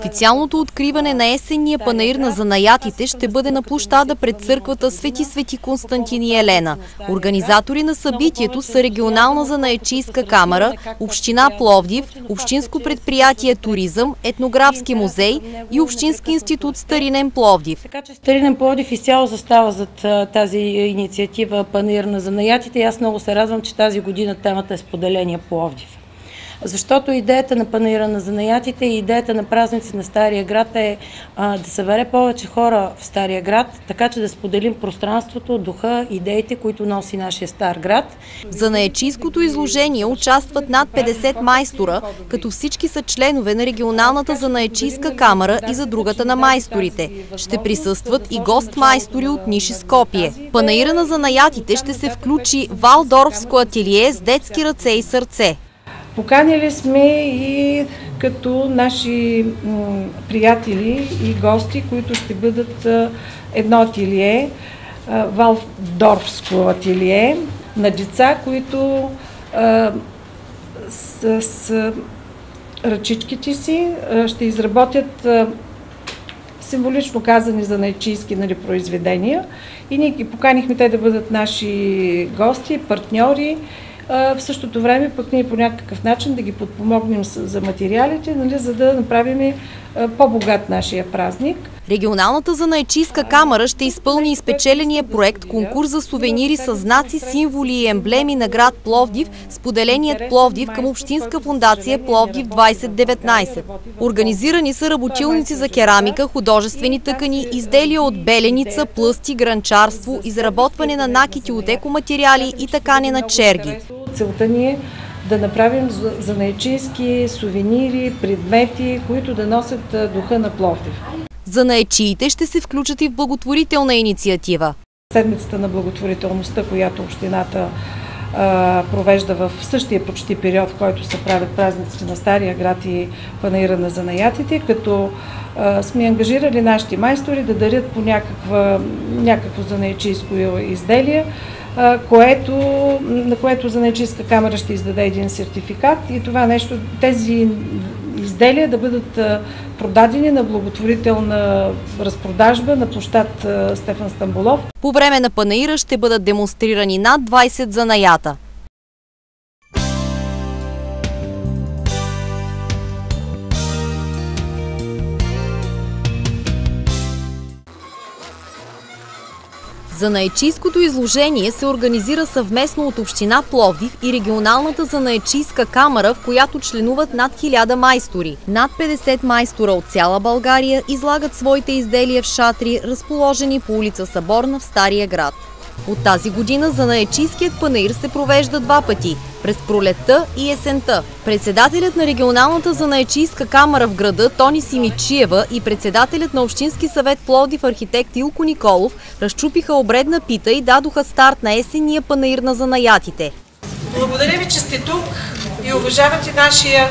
Официалното откриване на есенния панаир на занаятите ще бъде на площада пред църквата Свети Константин и Елена. Организатори на събитието са Регионална занаятчийска камара, Община Пловдив, Общинско предприятие Туризъм, Етнографски музей и Общински институт Старинен Пловдив. Така че Старинен Пловдив изцяло застава зад тази инициатива Панаир на занаятите и аз много се радвам, че тази година темата е споделения Пловдив. Защото идеята на Панаира на занаятите и идеята на празници на Стария град е да събере повече хора в Стария град, така че да споделим пространството, духа, идеите, които носи нашия стар град. В занаятчийското изложение участват над 50 майстора, като всички са членове на Регионалната занаятчийска камара и за другата на майсторите. Ще присъстват и гост-майстори от Ниш и Скопие. Панаира на занаятите ще се включи валдорфско ателие с детски ръце и сърце. Поканили сме и като наши приятели и гости, които ще бъдат едно ателие, валдорфско ателие на деца, които с ръчичките си ще изработят символично казани занаятчийски произведения и ние ги поканихме те да бъдат наши гости, партньори. В същото време пък ние по някакъв начин да ги подпомогнем за материалите, за да направим по-богат нашия празник. Регионалната занаятчийска камара ще изпълни изпечеления проект конкурс за сувенири с знаци, символи и емблеми на град Пловдив с поделеният Пловдив към Общинска фондация Пловдив 2019. Организирани са работилници за керамика, художествени тъкани, изделия от беленица, плъсти, гранчарство, изработване на накити от екоматериали и такане на черги. Целта ни е да направим занаятчийски сувенири, предмети, които да носят духа на Пловдив. Занаятчиите ще се включат и в благотворителна инициатива. Седмицата на благотворителността, която общината провежда в същия почти период, в който се правят празниците на Стария град и Панаира на занаятите, като сме ангажирали нашите майстори да дарят по някакво занаятчийско изделие, на което занаятчийска камара ще издаде един сертификат и това нещо, тези изделия да бъдат продадени на благотворителна разпродажба на площад Стефан Стамболов. По време на панаира ще бъдат демонстрирани над 20 занаята. Занаятчийското изложение се организира съвместно от Община Пловдив и Регионалната занаятчийска камара, в която членуват над 1000 майстори. Над 50 майстора от цяла България излагат своите изделия в шатри, разположени по улица Съборна в Стария град. От тази година занаятчийският панаир се провежда два пъти – през пролетта и есента. Председателят на Регионалната занаятчийска камара в града Тони Симичиева и председателят на Общински съвет Пловдив архитект Илко Николов разчупиха обредна пита и дадоха старт на есенния панаир на занаятите. Благодаря ви, че сте тук и уважавате нашия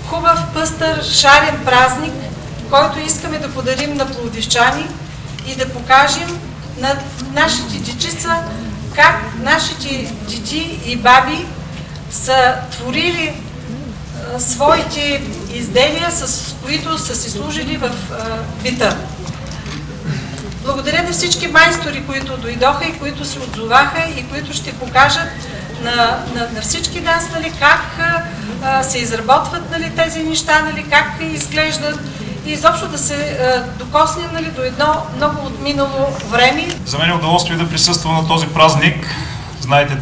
хубав, пъстър, шарен празник, който искаме да подарим на пловдивчани и да покажем на нашите дечица как нашите деди и баби са творили своите изделия, с които са си служили в бита. Благодаря на всички майстори, които дойдоха и които се отзоваха и които ще покажат на всички нас как се изработват тези неща, как изглеждат и изобщо да се докоснем до едно много отминало време. За мен е удоволствие да присъствам на този празник. Знаете,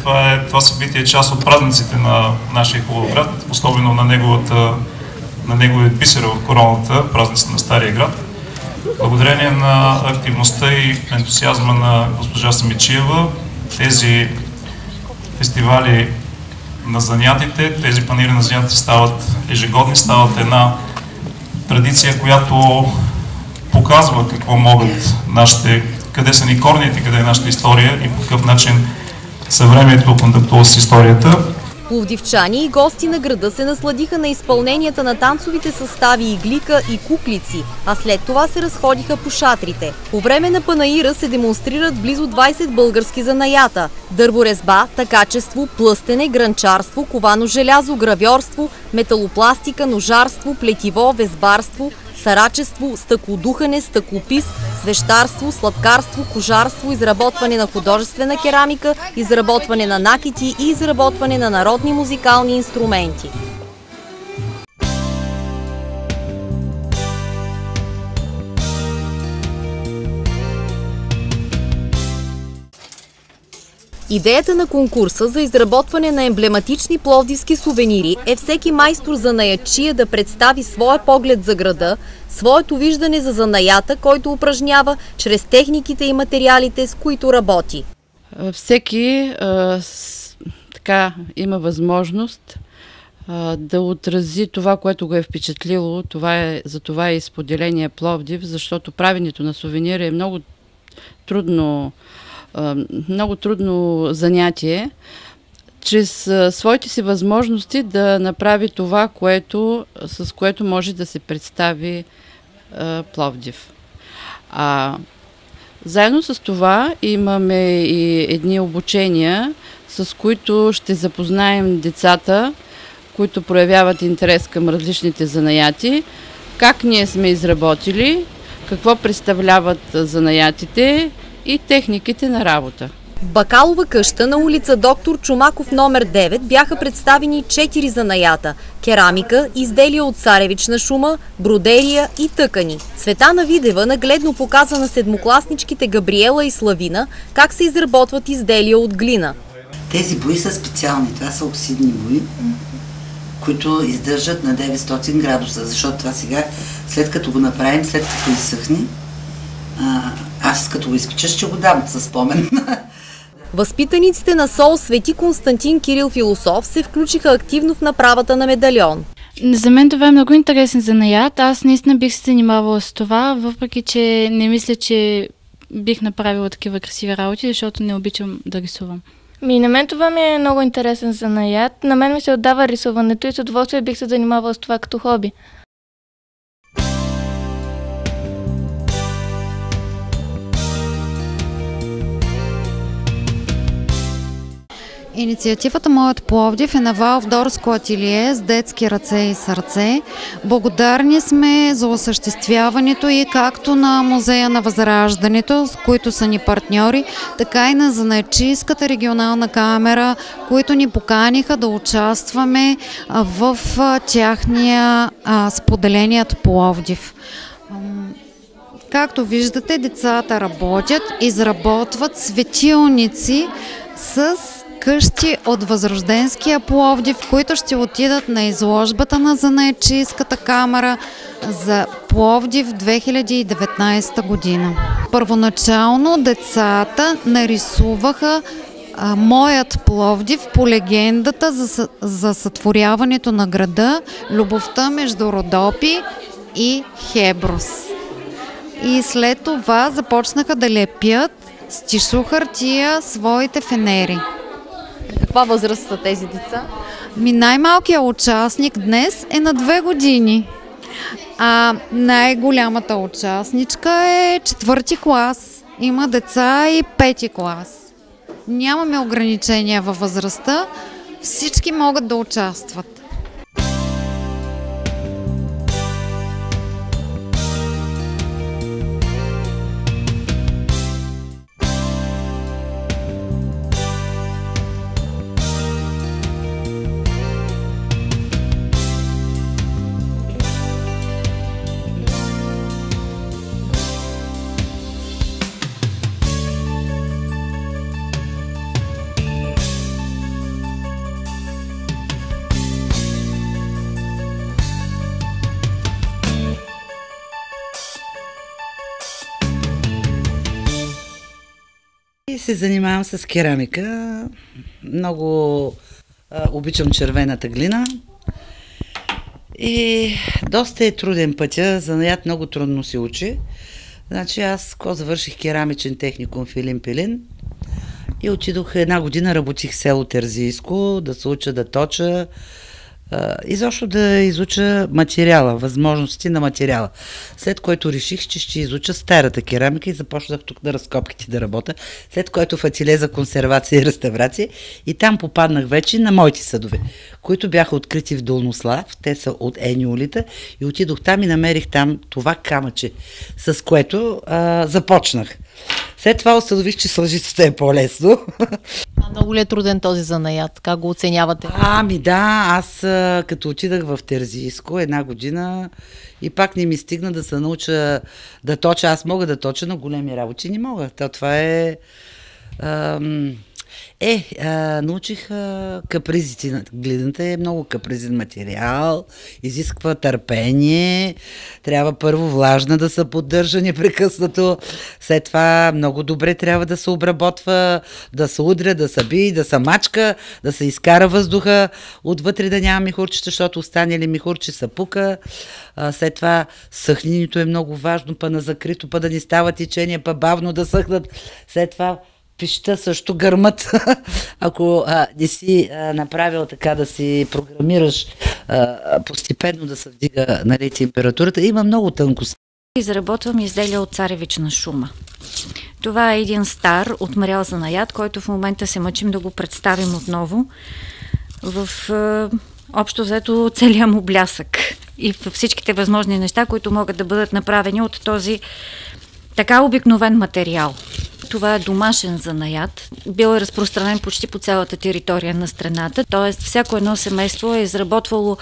това събитие е част от празниците на нашия хубав град, особено на неговия бисер в короната, празниците на Стария град. Благодарение на активността и ентусиазма на госпожа Симичиева, тези фестивали на занаятите, тези панаири на занаятите стават ежегодни, стават една традиция, която показва какво могат къде са ни корните, къде е нашата история и по какъв начин съвремието контактува с историята. Пловдивчани и гости на града се насладиха на изпълненията на танцовите състави Иглика и Куклици, а след това се разходиха по шатрите. По време на панаира се демонстрират близо 20 български занаята – дърворезба, такачество, плъстене, гранчарство, ковано желязо, гравьорство, металопластика, ножарство, плетиво, везбарство, тесарачество, стъклодухане, стъклопис, свещарство, сладкарство, кожарство, изработване на художествена керамика, изработване на накити и изработване на народни музикални инструменти. Идеята на конкурса за изработване на емблематични пловдивски сувенири е всеки майстор занаятчия да представи своя поглед за града, своето виждане за занаята, който упражнява, чрез техниките и материалите, с които работи. Всеки така има възможност да отрази това, което го е впечатлило. За това е изподеление Пловдив, защото правенето на сувенири е много трудно занятие, чрез своите си възможности да направи това, с което може да се представи Пловдив. Заедно с това имаме и едни обучения, с които ще запознаем децата, които проявяват интерес към различните занаяти, как ние сме изработили, какво представляват занаятите и техниките на работа. В Бакалова къща на улица Доктор Чомаков номер 9 бяха представени 4 занаята – керамика, изделия от царевична шума, бродерия и тъкани. Цветана Видева нагледно показа на седмокласничките Габриела и Славина как се изработват изделия от глина. Тези бои са специални, това са оксидни бои, които издържат на 900 градуса, защото това сега, след като го направим, след като изсъхне, аз като го изпеча, ще го дам със спомен. Възпитаниците на СОУ Свети Константин Кирил Философ се включиха активно в направата на медальон. За мен това е много интересен занаят. Аз наистина бих се занимавала с това, въпреки че не мисля, че бих направила такива красиви работи, защото не обичам да рисувам. На мен това ми е много интересен занаят. На мен ми се отдава рисуването и с удоволствие бих се занимавала с това като хоби. Инициативата Моят Пловдив е на Валфдорско ателие с детски ръце и сърце. Благодарни сме за осъществяването и както на Музея на Възраждането, с които са ни партньори, така и на Занаятчийската регионална камера, които ни поканиха да участваме в тяхния споделеният Пловдив. Както виждате, децата работят, изработват светилници с къщи от Възрожденския Пловдив, които ще отидат на изложбата на Занаятчийската камера за Пловдив 2019 година. Първоначално децата нарисуваха Моят Пловдив по легендата за сътворяването на града, любовта между Родопи и Хеброс. И след това започнаха да лепят с тишо хартия своите фенери. Каква възраст са тези деца? Най-малкият участник днес е на 2 години, а най-голямата участничка е 4-ти клас. Има деца и 5-ти клас. Нямаме ограничения във възрастта, всички могат да участват. Се занимавам с керамика. Много обичам червената глина. И доста е труден пътя. Занаят много трудно се учи. Значи аз завърших керамичен техникум в Елин Пелин и отидох 1 година, работих в село Терзийско, да се уча да точа изобщо да изуча материала, възможности на материала. След което реших, че ще изуча старата керамика и започнах тук на разкопките да работя, след което в ателие за консервация и реставрация и там попаднах вече на моите съдове, които бяха открити в Долнослав, те са от Ениолита и отидох там и намерих там това камъче, с което започнах. След това установих, че с лъжицата е по-лесно. Много ли е труден този занаят? Как го оценявате? Ами да, аз като отидах в Терзийско 1 година и пак не ми стигна да се науча да точа. Аз мога да точа, но големи работи не мога. Това е... научих капризите. Глината е много капризен материал, изисква търпение, трябва първо влажна да се поддържа непрекъснато, след това много добре трябва да се обработва, да се удря, да се бие, да се мачка, да се изкара въздуха, отвътре да няма михурчета, защото останали михурче се пука, след това съхненето е много важно, па на закрито, па да не става течение, па бавно да съхнат, след това пища също гърмат. Ако не си направил така да си програмираш постепенно да се вдига, нали, температурата, има много тънкост. Изработвам изделия от царевична шума. Това е един стар отмрял занаят, който в момента се мъчим да го представим отново в общо взето целия му блясък и всичките възможни неща, които могат да бъдат направени от този така обикновен материал. Това е домашен занаят. Бил е разпространен почти по цялата територия на страната, т.е. всяко едно семейство е изработвало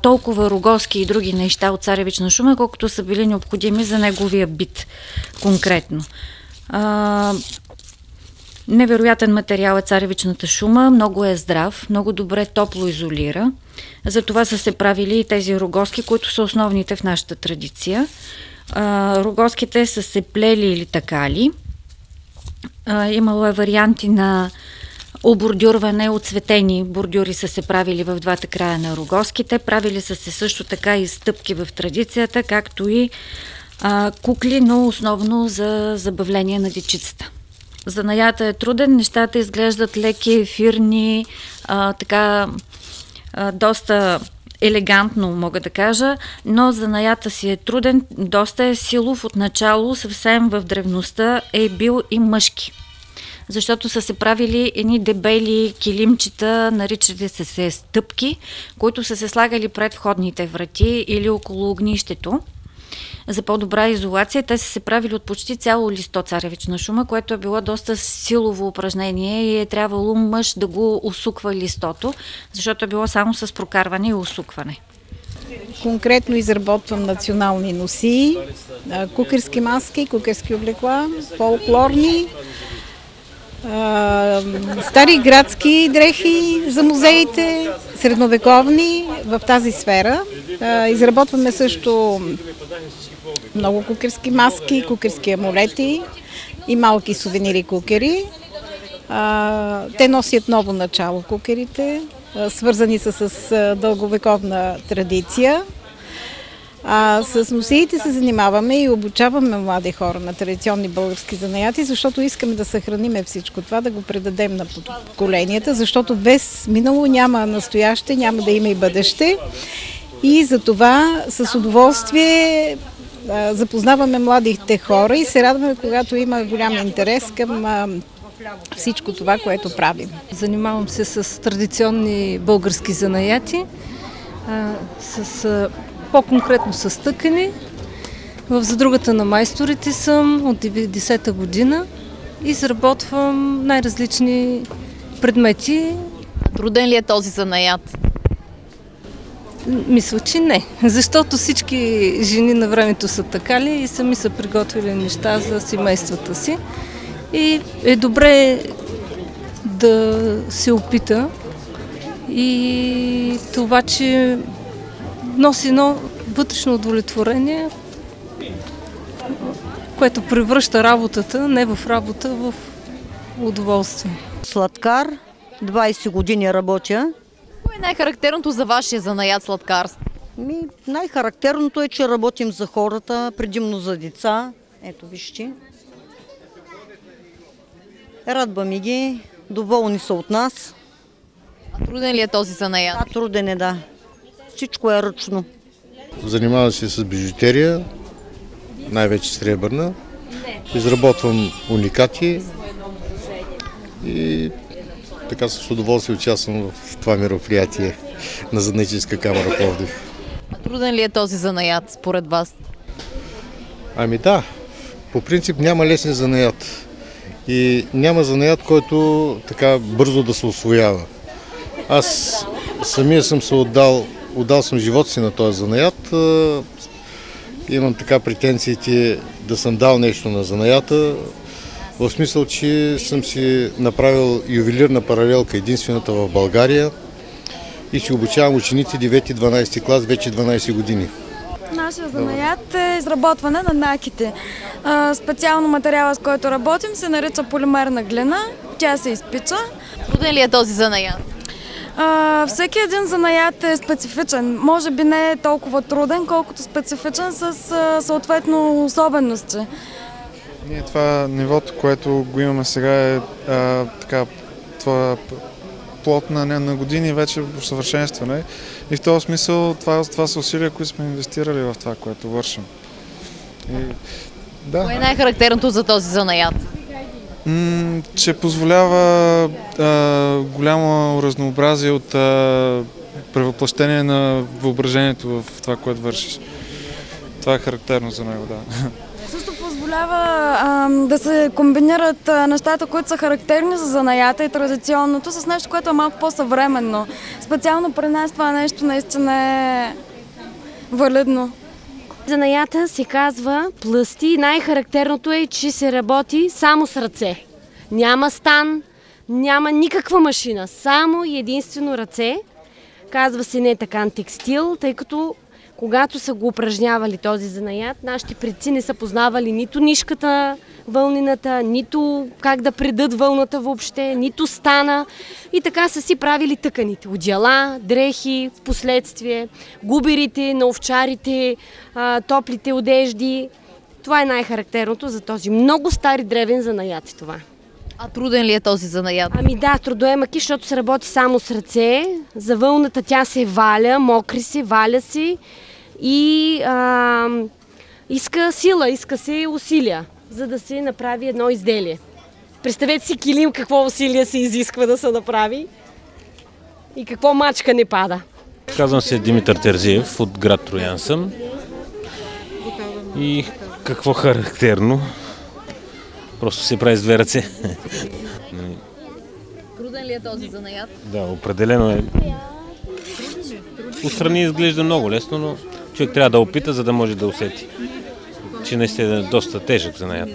толкова рогозки и други неща от царевична шума, колкото са били необходими за неговия бит конкретно. Невероятен материал е царевичната шума, много е здрав, много добре топло изолира. Затова са се правили и тези рогозки, които са основните в нашата традиция. Рогозките са се плели или такали. Имало е варианти на обордюрване, оцветени бордюри са се правили в двата края на рогозките. Правили са се също така и стъпки в традицията, както и кукли, но основно за забавление на дечицата. Занаята е труден, нещата изглеждат леки, ефирни, доста елегантно, мога да кажа, но занаята си е труден, доста е силов отначало, съвсем в древността е бил и мъжки. Защото са се правили едни дебели килимчета, наричали се стъпки, които са се слагали пред входните врати или около огнището. За по-добра изолация те са се правили от почти цяло листо царевична шума, което е било доста силово упражнение и е трябвало мъж да го усуква листото, защото е било само с прокарване и усукване. Конкретно изработвам национални носии, кукерски маски, кукерски облекла, фолклорни, стари градски дрехи за музеите, средновековни в тази сфера. Изработваме също много кукерски маски, кукерски амулети и малки сувенири кукери. Те носят ново начало кукерите, свързани са с дълговековна традиция. С носиите се занимаваме и обучаваме млади хора на традиционни български занаяти, защото искаме да съхраниме всичко това, да го предадем на поколенията, защото без минало няма настояще, няма да има и бъдеще. И за това с удоволствие запознаваме младите хора и се радваме, когато има голям интерес към всичко това, което правим. Занимавам се с традиционни български занаяти, по-конкретно с тъкани. В задругата на майсторите съм от 90-та година. Изработвам най-различни предмети. Труден ли е този занаят? Мисля, че не, защото всички жени на времето са такали и сами са приготвили неща за семействата си. И е добре да се опита и това, че носи едно вътрешно удовлетворение, което превръща работата, не в работа, в удоволствие. Сладкар, 20 години работя. Кое е най-характерното за вашия занаят сладкарство? Най-характерното е, че работим за хората, предимно за деца. Ето вижте. Радваме ги, доволни са от нас. Труден ли е този занаят? Да, труден е, да. Всичко е ръчно. Занимавам се с бижутерия, най-вече сребърна. Изработвам уникати и така с удоволствие участвам в това мероприятие на Занаятчийска камара Пловдив. Труден ли е този занаят според вас? Ами да, по принцип няма лесен занаят и няма занаят, който така бързо да се усвоява. Аз самия съм се отдал съм живота си на този занаят. Имам така претенциите да съм дал нещо на занаята, в смисъл, че съм си направил ювелирна паралелка, единствената в България, и си обучавам ученици 9-12 клас вече 12 години. Нашия занаят е изработване на накити. Специално материала, с който работим, се нарича полимерна глина. Тя се изпича. Труден ли е този занаят? Всеки един занаят е специфичен. Може би не е толкова труден, колкото специфичен с съответно особености. Ние това нивото, което го имаме сега е така, това плод на години вече усъвършенстване. И в този смисъл това са усилия, които сме инвестирали в това, което вършим. Да. Кое е най-характерното за този занаят? Че позволява голямо разнообразие от превъплъщение на въображението в това, което вършиш. Това е характерно за него, да. Също позволява да се комбинират нещата, които са характерни за занаята и традиционното, с нещо, което е малко по-съвременно. Специално при нас това нещо наистина е валидно. Занаята се казва плъсти и най-характерното е, че се работи само с ръце. Няма стан, няма никаква машина, само и единствено ръце. Казва се нетакан текстил, тъй като когато са го упражнявали този занаят, нашите предци не са познавали нито нишката, вълнината, нито как да предат вълната въобще, нито стана. И така са си правили тъканите. Одеяла, дрехи, в последствие, губерите на овчарите, топлите одежди. Това е най-характерното за този много стари древен занаят. Това. А труден ли е този занаят? Ами да, трудоемък, защото се работи само с ръце. За вълната тя се валя, мокри се, валя се и иска сила, иска се усилия, за да се направи едно изделие. Представете си килим какво усилие се изисква да се направи и какво мачка не пада. Казвам се Димитър Терзиев, от град Троян съм. И какво характерно? Просто се прави с две ръце. Труден ли е този занаят? Да, определено е. Отстрани изглежда много лесно, но човек трябва да опита, за да може да усети, че наистина е доста тежък занаят.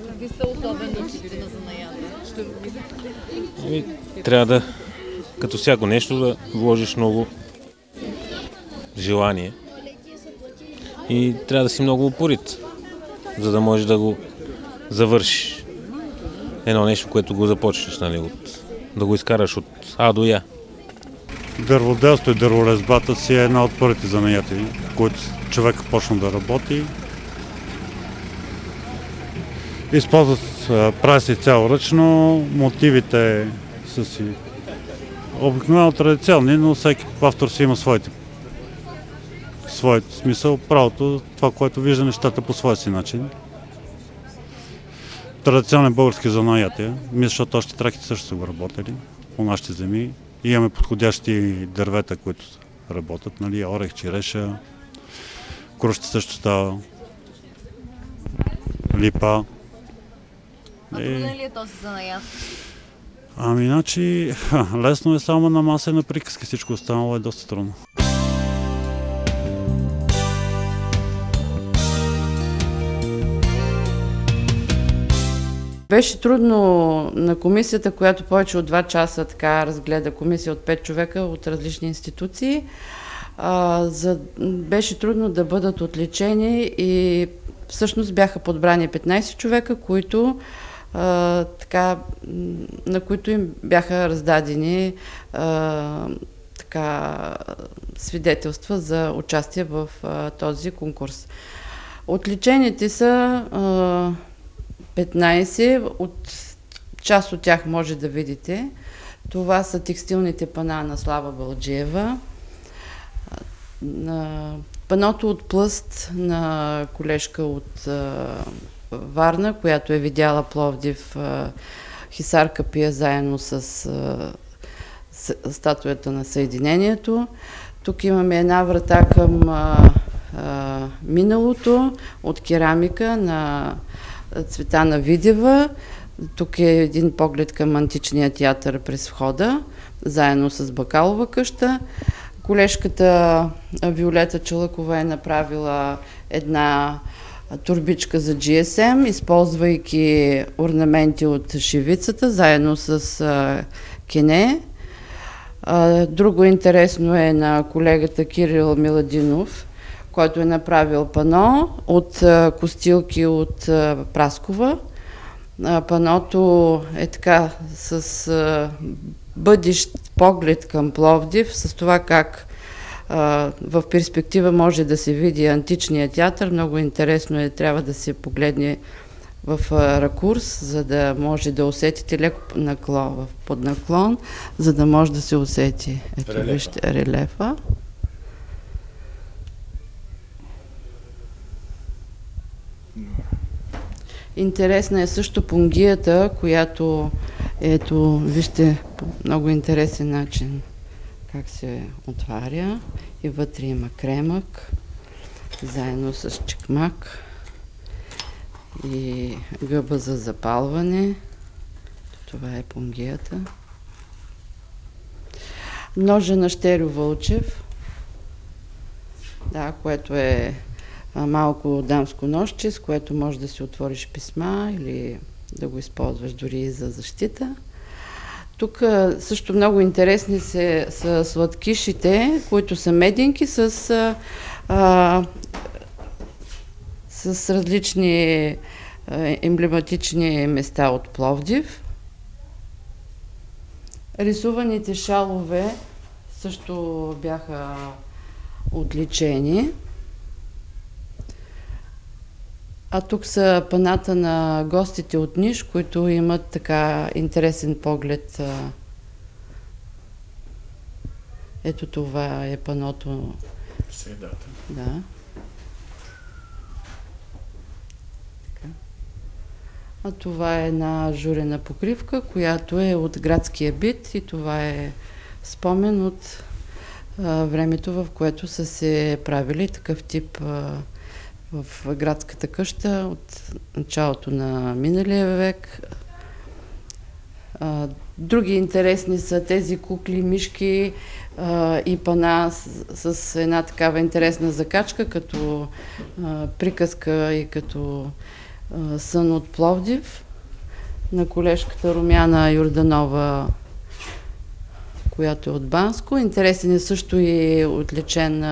Какви са особеностите на занаята? Трябва да, като всяко нещо, да вложиш много желание и трябва да си много упорит, за да можеш да го завършиш. Едно нещо, което го започнеш, нали, да го изкараш от А до Я. Дърводелство и дърворезбата си е една от първите занаяти, които човек почна да работи. Използват, прави се цяло ръчно, мотивите са си обикновено традиционни, но всеки автор си има своите смисъл, правото, това, което вижда нещата по своя си начин. Традиционен български занаяти, мисля, защото още траките също са го работили по нашите земи. И имаме подходящи дървета, които работят, нали, орех, череша, круща също става, липа. А труден ли е този занаят? Ами, иначе, лесно е само на маса и на приказки, всичко останало е доста трудно. Беше трудно на комисията, която повече от 2 часа така разгледа, комисия от 5 човека от различни институции. Беше трудно да бъдат отличени и всъщност бяха подбрани 15 човека, които, на които им бяха раздадени свидетелства за участие в този конкурс. Отличените са 15, част от тях може да видите Това са текстилните пана на Слава Балджиева. Паното от плъст на колежка от Варна, която е видяла Пловдив, Хисарка пие заедно с статуята на Съединението. Тук имаме една врата към миналото от керамика на Цветана Видева. Тук е един поглед към античния театър през входа, заедно с Бакалова къща. Колежката Виолета Чалъкова е направила една турбичка за GSM, използвайки орнаменти от шивицата, заедно с кене. Друго интересно е на колегата Кирил Миладинов, който е направил пано от костилки от Праскова. Паното е така с бъдещ поглед към Пловдив, с това как в перспектива може да се види античния театър. Много интересно е, трябва да се погледне в ракурс, за да може да усетите леко под наклон, за да може да се усети. Ето, вижте релефа. Интересна е също пунгията, която, ето, вижте, по много интересен начин как се отваря и вътре има кремък, заедно с чекмак и гъба за запалване. Това е пунгията. Ножа на Щерю Вълчев, да, което е малко дамско ножче, с което може да си отвориш писма или да го използваш дори и за защита. Тук също много интересни са сладкишите, които са меденки с различни емблематични места от Пловдив. Рисуваните шалове също бяха отличени. А тук са паната на гостите от Ниш, които имат така интересен поглед. Ето това е паното. Средата. Да. Така. А това е една журена покривка, която е от градския бит и това е спомен от времето, в което са се правили такъв тип в градската къща от началото на миналия век. Други интересни са тези кукли, мишки и пана с една такава интересна закачка, като приказка и като сън от Пловдив на колежката Румяна Йорданова, която е от Банско. Интересен е също и отличен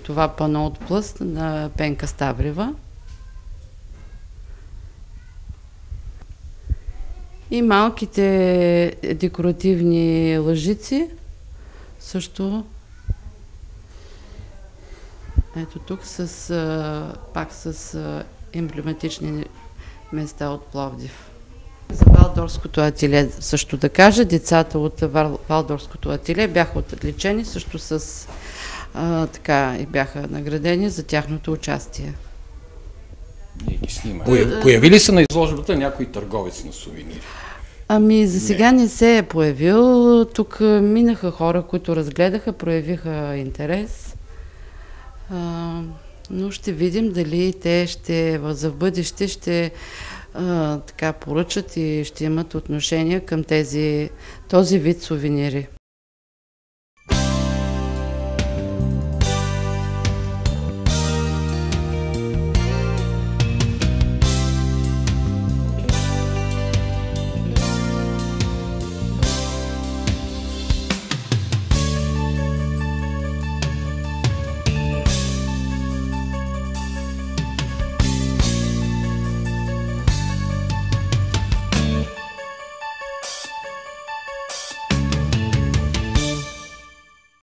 това пано от плъст на Пенка Ставрева. И малките декоративни лъжици също. Ето тук пак с емблематични места от Пловдив. За Валдорското ателие също да кажа, децата от Валдорското ателие бяха отличени също с така и бяха наградени за тяхното участие. Появи ли се на изложбата някой търговец на сувенири? Ами за сега не се е появил. Тук минаха хора, които разгледаха, проявиха интерес. Но ще видим дали те за в бъдеще ще така поръчат и ще имат отношение към този вид сувенири.